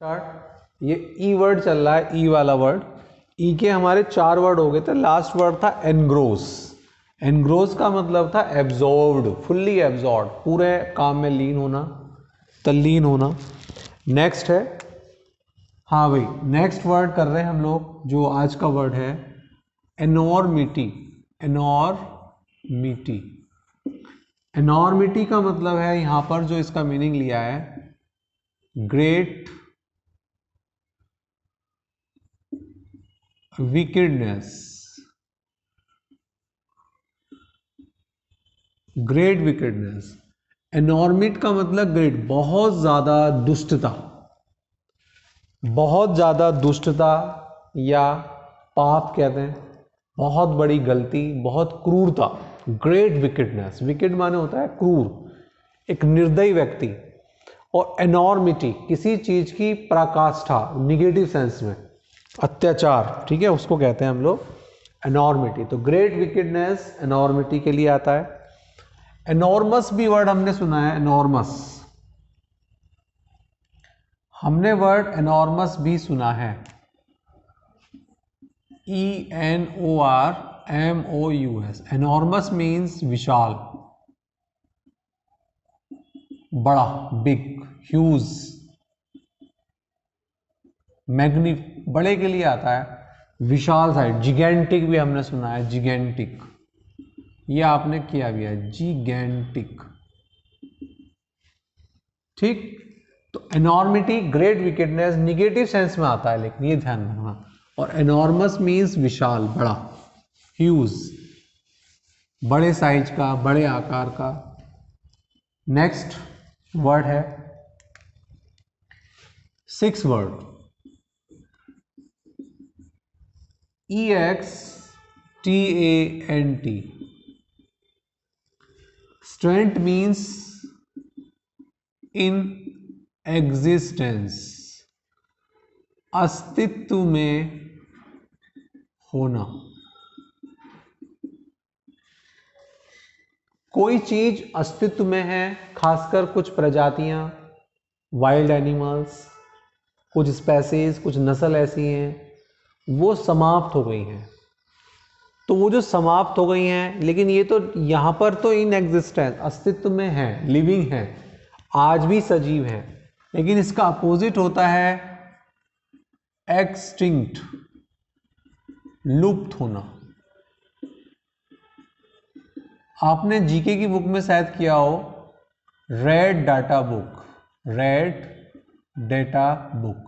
Start. ये ई word चल रहा है, ई वाला वर्ड। ई के हमारे 4 वर्ड हो गए थे। लास्ट वर्ड था एनग्रोस। एनग्रोस का मतलब था एब्जॉर्ब्ड, फुल्ली एब्जॉर्ब, पूरे काम में लीन होना, तल्लीन होना। नेक्स्ट है, हाँ भाई, नेक्स्ट वर्ड कर रहे हैं हम लोग, जो आज का वर्ड है एनॉर्मिटी। एनॉर्मिटी, एनॉर्मिटी का मतलब है यहां पर जो इसका मीनिंग लिया है, great wickedness. Great wickedness. Enormity का मतलब ग्रेट, बहुत ज्यादा दुष्टता, बहुत ज्यादा दुष्टता या पाप कहते हैं, बहुत बड़ी गलती, बहुत क्रूरता। ग्रेट विकेडनेस, विकेड माने होता है क्रूर, एक निर्दयी व्यक्ति। और एनॉर्मिटी किसी चीज की पराकाष्ठा, निगेटिव सेंस में, अत्याचार, ठीक है, उसको कहते हैं हम लोग एनॉर्मिटी। तो ग्रेट विकेडनेस एनॉर्मिटी के लिए आता है। एनॉर्मस भी वर्ड हमने सुना है, एनॉर्मस, हमने वर्ड एनॉर्मस भी सुना है, ENORMOUS। एनॉर्मस मीन्स विशाल, बड़ा, बिग, ह्यूज, मैग्नि, बड़े के लिए आता है, विशाल साइड। जिगेंटिक भी हमने सुना है, जिगेंटिक, ये आपने किया भी है, जिगेंटिक, ठीक। तो एनॉर्मिटी, ग्रेट विकेडनेस निगेटिव सेंस में आता है, लेकिन ये ध्यान रखना। और एनॉर्मस मीन्स विशाल, बड़ा, ह्यूज, बड़े साइज का, बड़े आकार का। नेक्स्ट वर्ड है 6 word, EXTANT। Strength means in existence, अस्तित्व में होना। कोई चीज अस्तित्व में है, खासकर कुछ प्रजातियां, वाइल्ड एनिमल्स, कुछ स्पेसीज, कुछ नस्ल ऐसी हैं, वो समाप्त हो गई हैं। तो वो जो समाप्त हो गई हैं, लेकिन ये तो यहां पर तो इन एग्जिस्टेंस, अस्तित्व में है, लिविंग है, आज भी सजीव है, लेकिन इसका अपोजिट होता है एक्सटिंक्ट, लुप्त होना। आपने जीके की बुक में शायद किया हो, red data book, red data book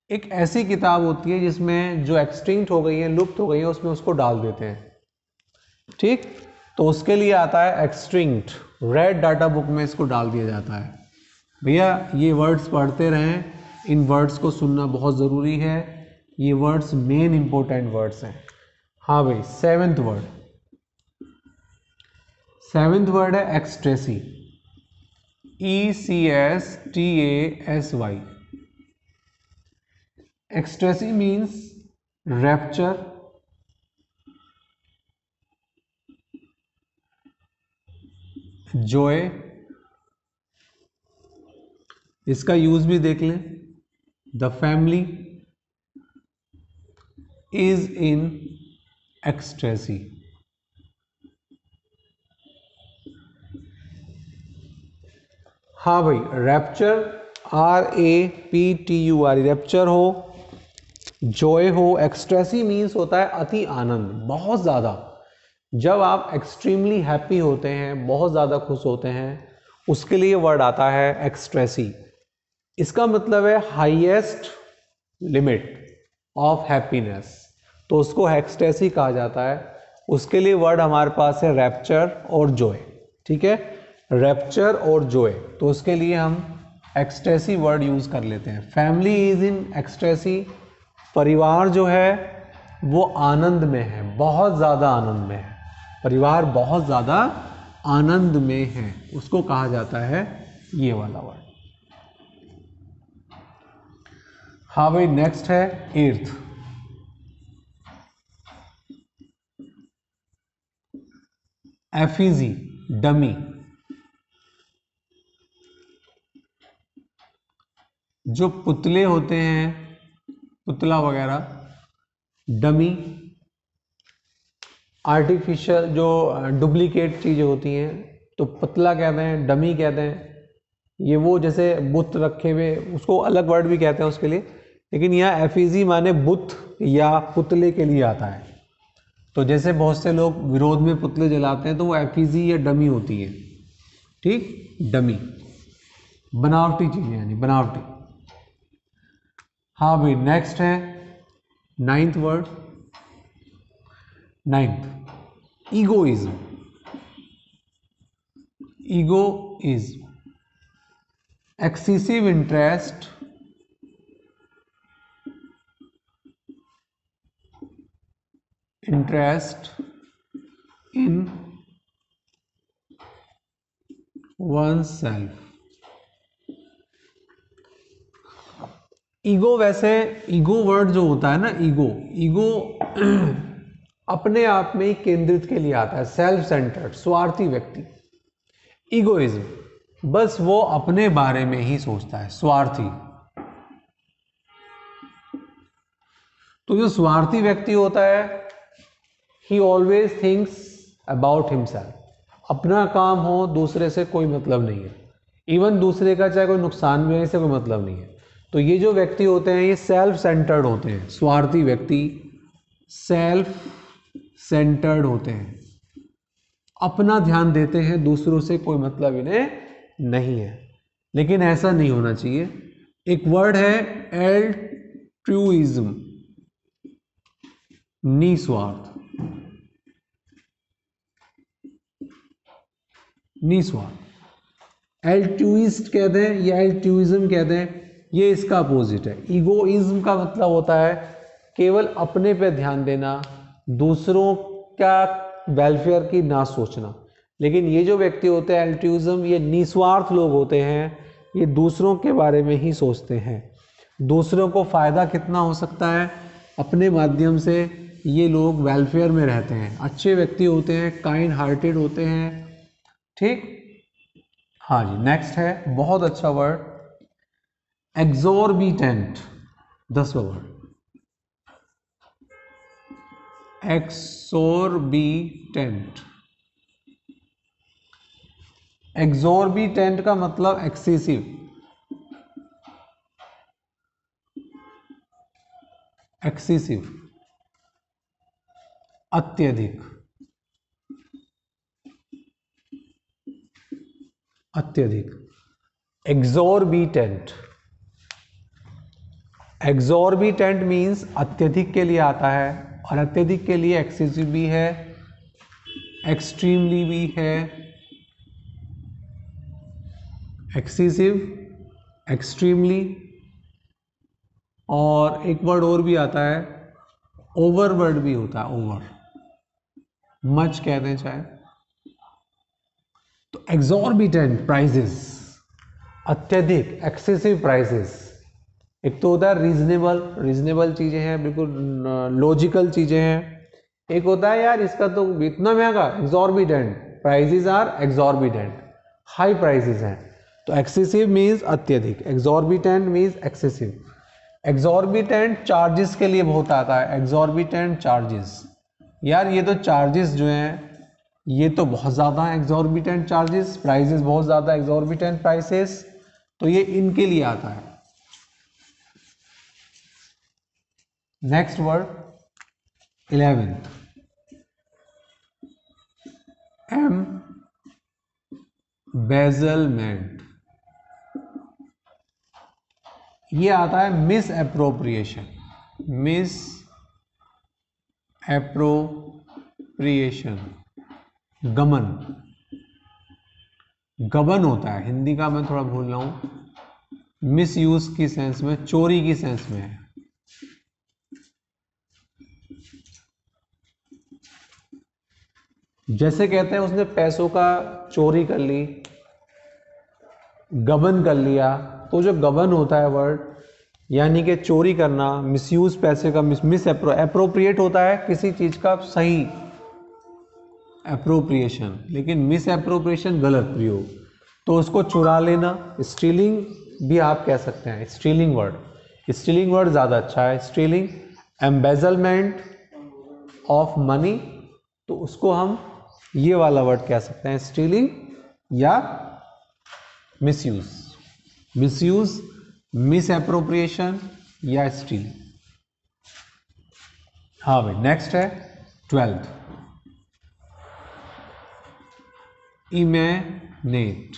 एक ऐसी किताब होती है जिसमें जो एक्सटिंक्ट हो गई है, लुप्त हो गई है, उसमें उसको डाल देते हैं, ठीक। तो उसके लिए आता है एक्सटिंक्ट, रेड डाटा बुक में इसको डाल दिया जाता है। भैया ये वर्ड्स पढ़ते रहें, इन वर्ड्स को सुनना बहुत ज़रूरी है, ये वर्ड्स मेन इंपॉर्टेंट वर्ड्स हैं। हाँ भाई, सेवेंथ वर्ड, सेवेंथ वर्ड है ecstasy, ECSTASY। Ecstasy means rapture, joy. इसका यूज भी देख लें, the family is in ecstasy. हाँ भाई, रैप्चर, RAPTUR, रैप्चर हो, जॉय हो। एक्सट्रेसी मीन्स होता है अति आनंद, बहुत ज़्यादा। जब आप एक्सट्रीमली हैप्पी होते हैं, बहुत ज़्यादा खुश होते हैं, उसके लिए वर्ड आता है एक्सट्रेसी। इसका मतलब है हाईएस्ट लिमिट ऑफ हैप्पीनेस, तो उसको एक्सट्रेसी कहा जाता है। उसके लिए वर्ड हमारे पास है रैप्चर और जॉय, ठीक है, रैप्चर और जॉय। तो उसके लिए हम एक्सट्रेसी वर्ड यूज कर लेते हैं। फैमिली इज इन एक्सट्रेसी, परिवार जो है वो आनंद में है, बहुत ज़्यादा आनंद में है, परिवार बहुत ज़्यादा आनंद में है, उसको कहा जाता है ये वाला वर्ड। हाँ भाई, नेक्स्ट है एर्थ, एफिजी, डमी। जो पुतले होते हैं, पुतला वगैरह, डमी, आर्टिफिशियल जो डुप्लीकेट चीज़ें होती हैं तो पुतला कहते हैं, डमी कहते हैं। ये वो जैसे बुत रखे हुए, उसको अलग वर्ड भी कहते हैं उसके लिए, लेकिन यहाँ एफिजी माने बुत या पुतले के लिए आता है। तो जैसे बहुत से लोग विरोध में पुतले जलाते हैं तो वो एफिजी या डमी होती है, ठीक, डमी, बनावटी चीज़ें यानी बनावटी। हाँ भाई, नेक्स्ट है 9th word, 9th egoism. Egoism, excessive interest in oneself। Ego, वैसे ईगो वर्ड जो होता है ना, ईगो अपने आप में ही केंद्रित के लिए आता है, सेल्फ सेंटर्ड, स्वार्थी व्यक्ति। ईगोइज्म, बस वो अपने बारे में ही सोचता है, स्वार्थी। तो जो स्वार्थी व्यक्ति होता है, ही ऑलवेज थिंक्स अबाउट हिमसेल्फ। अपना काम हो, दूसरे से कोई मतलब नहीं है, इवन दूसरे का चाहे कोई नुकसान भी है, इससे कोई मतलब नहीं है। तो ये जो व्यक्ति होते हैं ये सेल्फ सेंटर्ड होते हैं, स्वार्थी व्यक्ति सेल्फ सेंटर्ड होते हैं, अपना ध्यान देते हैं, दूसरों से कोई मतलब इन्हें नहीं है। लेकिन ऐसा नहीं होना चाहिए। एक वर्ड है एल्ट्रुइज्म, निस्वार्थ, निस्वार्थ। एल्ट्रुइस्ट कहते हैं या एल्ट्रुइज्म कहते हैं, ये इसका अपोजिट है। ईगोइज्म का मतलब होता है केवल अपने पे ध्यान देना, दूसरों का वेलफेयर की ना सोचना। लेकिन ये जो व्यक्ति होते हैं एल्ट्रुइज्म, ये निस्वार्थ लोग होते हैं, ये दूसरों के बारे में ही सोचते हैं, दूसरों को फायदा कितना हो सकता है अपने माध्यम से, ये लोग वेलफेयर में रहते हैं, अच्छे व्यक्ति होते हैं, काइंड हार्टेड होते हैं, ठीक। हाँ जी, नेक्स्ट है बहुत अच्छा वर्ड, एक्सोर्बिटेंट, 10वां वर्ड, एक्सोर्बिटेंट। एक्सोर्बिटेंट का मतलब एक्सेसिव, एक्सेसिव, अत्यधिक, अत्यधिक। एक्सोर्बिटेंट, एक्सोर्बिटेंट मीन्स अत्यधिक के लिए आता है, और अत्यधिक के लिए एक्सेसिव भी है, एक्सट्रीमली भी है, एक्सेसिव, एक्सट्रीमली, और एक वर्ड और भी आता है, ओवर वर्ड भी होता है, ओवर, मच कहते हैं चाहे। तो एक्सोर्बिटेंट प्राइसेस, अत्यधिक, एक्सेसिव प्राइसेस। एक तो होता है रीजनेबल, रीजनेबल चीजें हैं, बिल्कुल लॉजिकल चीजें हैं। एक होता है यार इसका तो इतना महंगा, एक्सोर्बिटेंट, प्राइसेस आर एक्सोर्बिटेंट, हाई प्राइसेस हैं। तो एक्सेसिव मीन्स अत्यधिक, एक्सोर्बिटेंट मीन्स एक्सेसिव। एक्सोर्बिटेंट चार्जेस के लिए बहुत आता है, एक्सोर्बिटेंट चार्जेस, यार ये तो चार्जेस जो हैं ये तो बहुत ज़्यादा है, एक्सोर्बिटेंट चार्जेस, प्राइसेस बहुत ज़्यादा, एक्सोर्बिटेंट प्राइसेस, तो ये इनके लिए आता है। Next word 11th, embezzlement. ये आता है मिस एप्रोप्रिएशन, मिस एप्रोप्रिएशन, गमन, गबन होता है, हिंदी का मैं थोड़ा भूल रहा हूं, मिस यूज की सेंस में, चोरी की सेंस में है। जैसे कहते हैं उसने पैसों का चोरी कर ली, गबन कर लिया, तो जो गबन होता है वर्ड, यानी कि चोरी करना, मिसयूज पैसे का, मिस एप्रोप्रिएट होता है किसी चीज का सही एप्रोप्रिएशन, लेकिन मिस एप्रोप्रिएशन गलत प्रयोग, तो उसको चुरा लेना, स्टीलिंग भी आप कह सकते हैं, स्टीलिंग वर्ड ज़्यादा अच्छा है। स्टीलिंग, एम्बेजलमेंट ऑफ मनी, तो उसको हम ये वाला वर्ड कह सकते हैं, स्टीलिंग या मिसयूज, मिस एप्रोप्रिएशन या स्टीलिंग। हाँ भाई, नेक्स्ट है 12th, इमेनेट,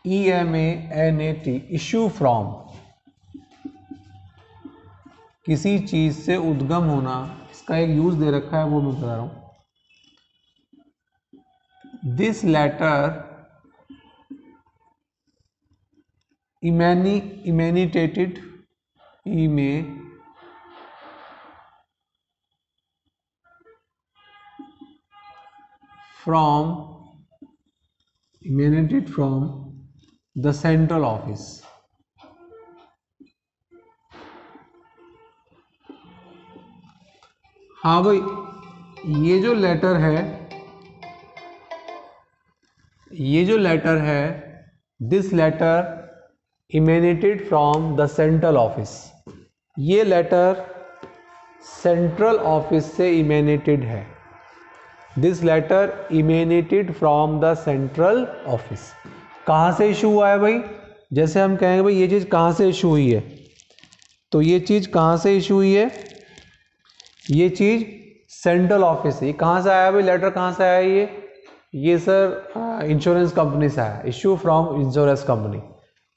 EMANAT, इशू फ्रॉम, किसी चीज से उद्गम होना। इसका एक यूज दे रखा है, वो मैं बता रहा हूं। This letter emanated from the central office। हाँ भाई, ये जो लेटर है, this letter emanated from the central office, ये लेटर सेंट्रल ऑफिस से emanated है। This letter emanated from the central office। कहाँ से इशू हुआ है भाई? जैसे हम कहेंगे भाई ये चीज़ कहाँ से इशू हुई है, तो ये चीज़ कहाँ से इशू हुई है? ये चीज़ सेंट्रल ऑफिस से। ये कहाँ से आया भाई? लेटर कहाँ से आया? ये सर इंश्योरेंस कंपनी से आया। Issue from insurance company.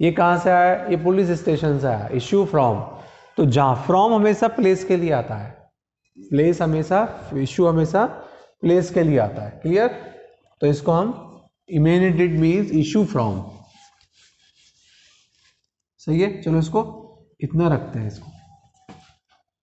ये कहाँ से आया? ये पुलिस स्टेशन से आया। इशू फ्रॉम, तो जहाँ फ्रॉम हमेशा प्लेस के लिए आता है, प्लेस हमेशा, इशू हमेशा प्लेस के लिए आता है। क्लियर? तो इसको हम इमेनेटेड मीन्स इशू फ्रॉम। सही है, चलो इसको इतना रखते हैं इसको।